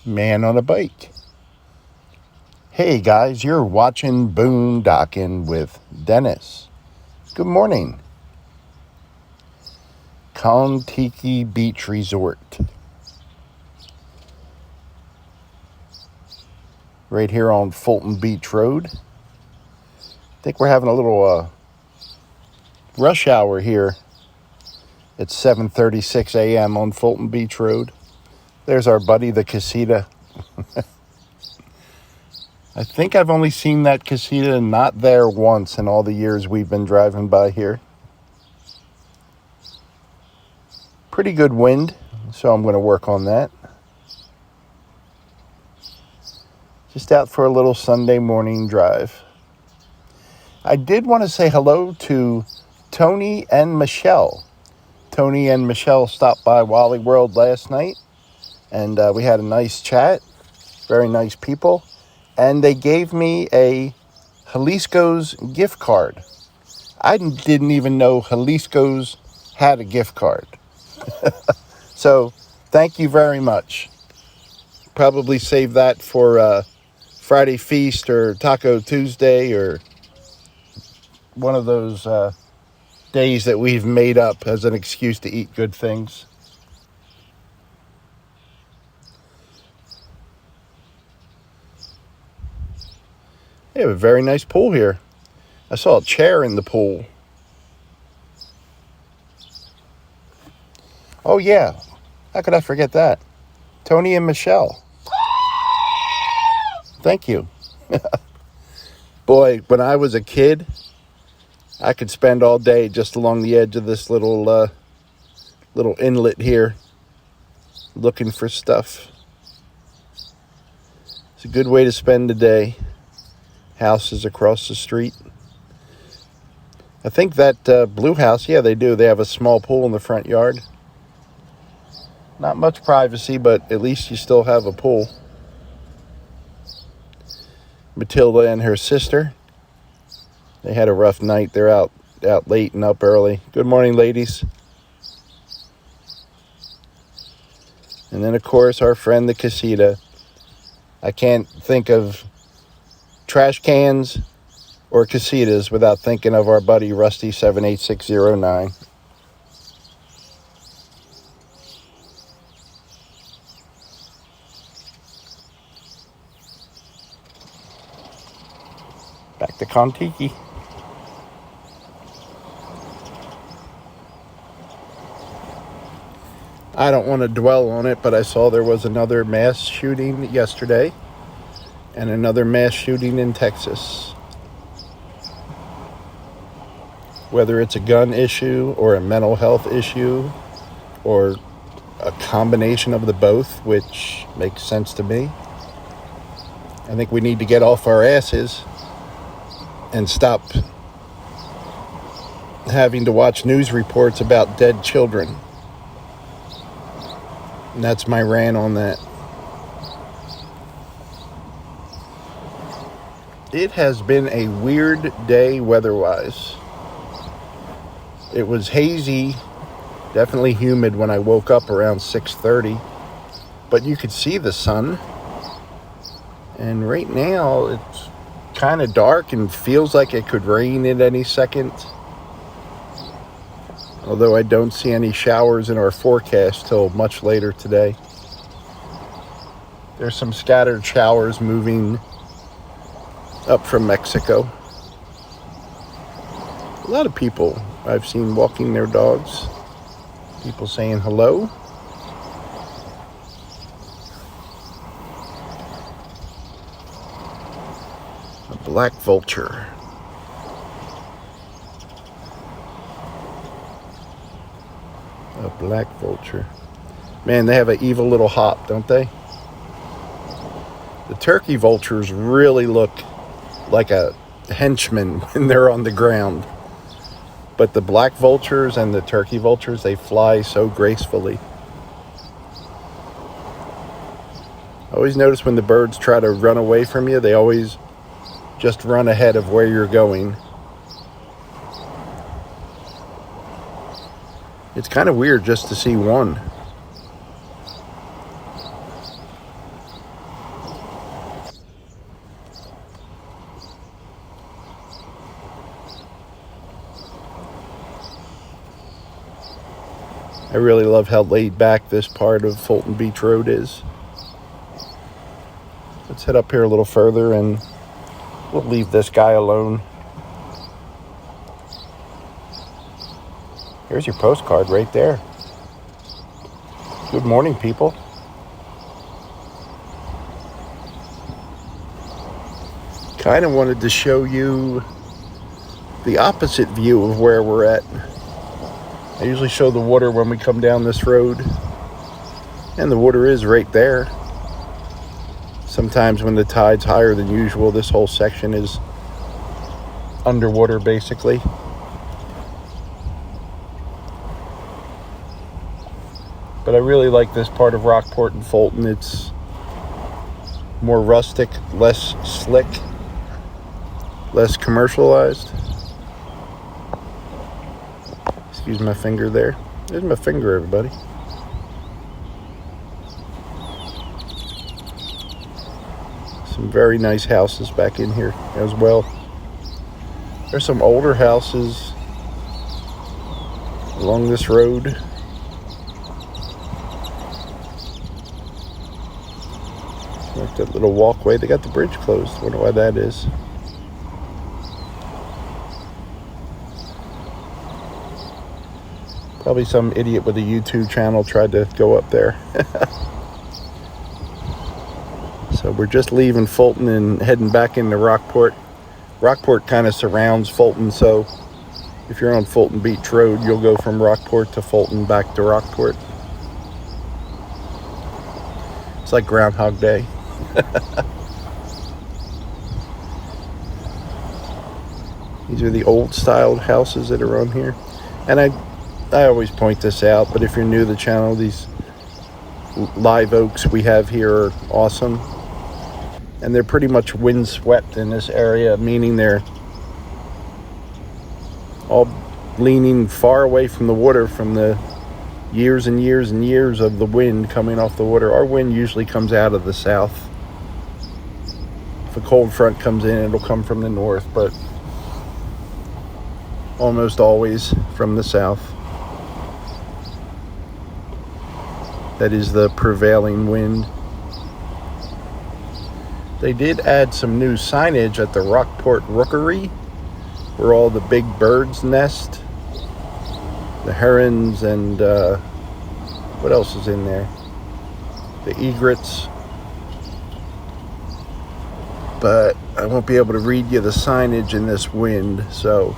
man on a bike. Hey guys, you're watching Boondocking with Dennis. Good morning. Kon-Tiki Beach Resort. Right here on Fulton Beach Road. I think we're having a little rush hour here. It's 7:36 a.m. on Fulton Beach Road. There's our buddy, the casita. I think I've only seen that casita not there once in all the years we've been driving by here. Pretty good wind, so I'm going to work on that. Just out for a little Sunday morning drive. I did want to say hello to Tony and Michelle. Tony and Michelle stopped by Wally World last night, and we had a nice chat. Very nice people. And they gave me a Jalisco's gift card. I didn't even know Jalisco's had a gift card. So, thank you very much. Probably save that for Friday Feast or Taco Tuesday or one of those days that we've made up as an excuse to eat good things. They have a very nice pool here. I saw a chair in the pool. Oh yeah, how could I forget that? Tony and Michelle. Thank you. Boy, when I was a kid, I could spend all day just along the edge of this little inlet here, looking for stuff. It's a good way to spend the day. Houses across the street. I think that blue house, yeah, they do. They have a small pool in the front yard. Not much privacy, but at least you still have a pool. Matilda and her sister, they had a rough night. They're out late and up early. Good morning, ladies. And then, of course, our friend, the casita. I can't think of trash cans or casitas without thinking of our buddy, Rusty 78609. Back to Kon-Tiki. I don't want to dwell on it, but I saw there was another mass shooting yesterday and another mass shooting in Texas. Whether it's a gun issue or a mental health issue or a combination of the both, which makes sense to me. I think we need to get off our asses and stop having to watch news reports about dead children. And that's my rant on that. It has been a weird day weather-wise. It was hazy, definitely humid when I woke up around 6:30, but you could see the sun. And right now, it's kind of dark and feels like it could rain at any second. Although I don't see any showers in our forecast till much later today. There's some scattered showers moving up from Mexico. A lot of people I've seen walking their dogs. People saying hello. A black vulture. A black vulture. Man, they have an evil little hop, don't they? The turkey vultures really look like a henchman when they're on the ground. But the black vultures and the turkey vultures, they fly so gracefully. I always notice when the birds try to run away from you, they always just run ahead of where you're going. It's kind of weird just to see one. I really love how laid back this part of Fulton Beach Road is. Let's head up here a little further and we'll leave this guy alone. Here's your postcard right there. Good morning, people. Kind of wanted to show you the opposite view of where we're at. I usually show the water when we come down this road, and the water is right there. Sometimes when the tide's higher than usual, this whole section is underwater basically. But I really like this part of Rockport and Fulton. It's more rustic, less slick, less commercialized. Excuse my finger there. There's my finger, everybody. Some very nice houses back in here as well. There's some older houses along this road. Like that little walkway. They got the bridge closed. I wonder why that is. Probably some idiot with a YouTube channel tried to go up there. So we're just leaving Fulton and heading back into Rockport. Rockport kind of surrounds Fulton, so if you're on Fulton Beach Road, you'll go from Rockport to Fulton back to Rockport. It's like Groundhog Day. These are the old styled houses that are on here. And I always point this out, but if you're new to the channel, these live oaks we have here are awesome. And they're pretty much windswept in this area, meaning they're all leaning far away from the water from the years and years and years of the wind coming off the water. Our wind usually comes out of the south. If a cold front comes in, it'll come from the north, but almost always from the south. That is the prevailing wind. They did add some new signage at the Rockport Rookery, where all the big birds nest. The herons and what else is in there? The egrets. But I won't be able to read you the signage in this wind, so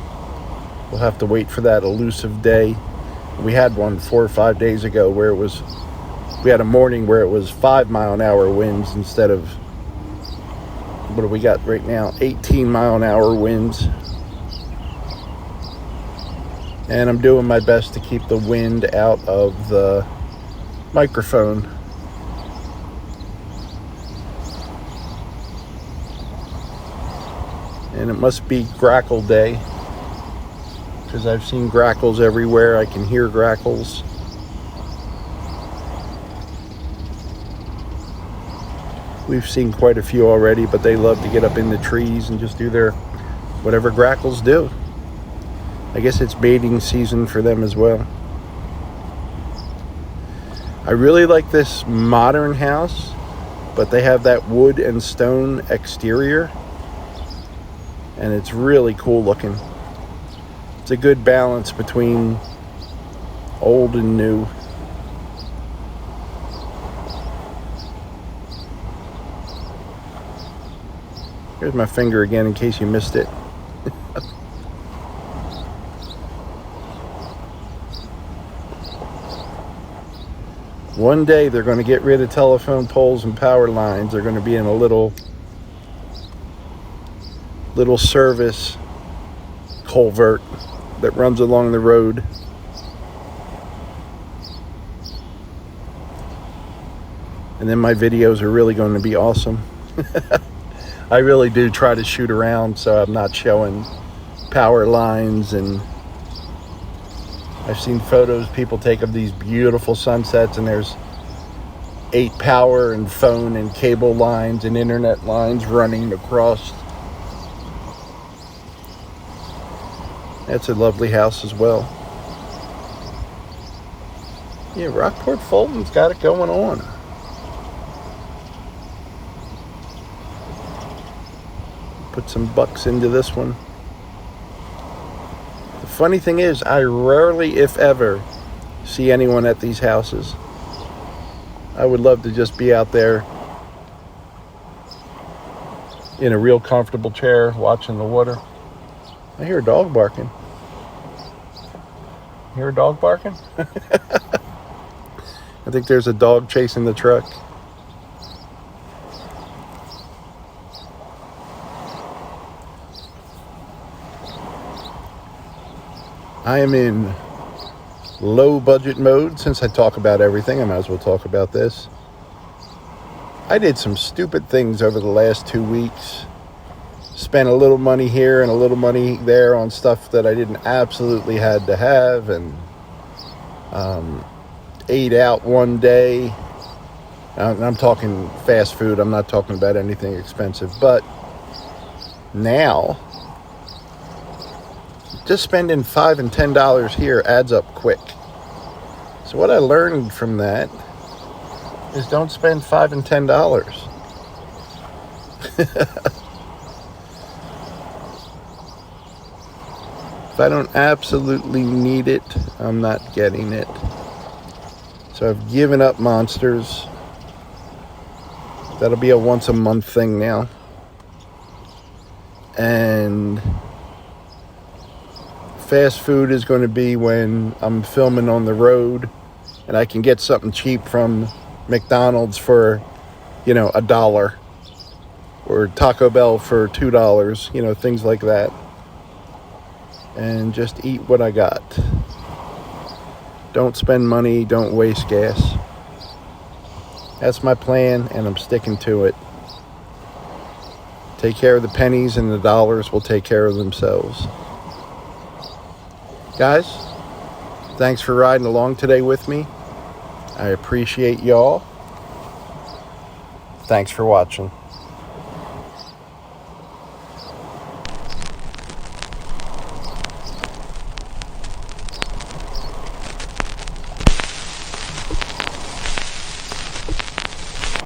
we'll have to wait for that elusive day. We had one 4 or 5 days ago where we had a morning where it was 5-mile-an-hour winds instead of, what do we got right now? 18-mile-an-hour winds. And I'm doing my best to keep the wind out of the microphone. And it must be grackle day, because I've seen grackles everywhere. I can hear grackles. We've seen quite a few already, but they love to get up in the trees and just do their whatever grackles do. I guess it's mating season for them as well. I really like this modern house, but they have that wood and stone exterior, and it's really cool looking. It's a good balance between old and new. Here's my finger again in case you missed it. One day they're going to get rid of telephone poles and power lines. They're going to be in a little service culvert that runs along the road. And then my videos are really going to be awesome. I really do try to shoot around so I'm not showing power lines, and I've seen photos people take of these beautiful sunsets and there's 8 power and phone and cable lines and internet lines running across. That's a lovely house as well. Yeah, Rockport Fulton's got it going on. Put some bucks into this one. The funny thing is, I rarely, if ever, see anyone at these houses. I would love to just be out there in a real comfortable chair watching the water. I hear a dog barking. You hear a dog barking? I think there's a dog chasing the truck. I am in low budget mode. Since I talk about everything, I might as well talk about this. I did some stupid things over the last 2 weeks. Spent a little money here and a little money there on stuff that I didn't absolutely had to have, and ate out one day. I'm talking fast food. I'm not talking about anything expensive. But now, just spending $5 and $10 here adds up quick. So what I learned from that is don't spend $5 and $10. If I don't absolutely need it, I'm not getting it. So I've given up Monsters. That'll be a once a month thing now. And fast food is going to be when I'm filming on the road and I can get something cheap from McDonald's for, $1, or Taco Bell for $2, things like that. And just eat what I got. Don't spend money, don't waste gas. That's my plan, and I'm sticking to it. Take care of the pennies, and the dollars will take care of themselves. Guys, thanks for riding along today with me. I appreciate y'all. Thanks for watching.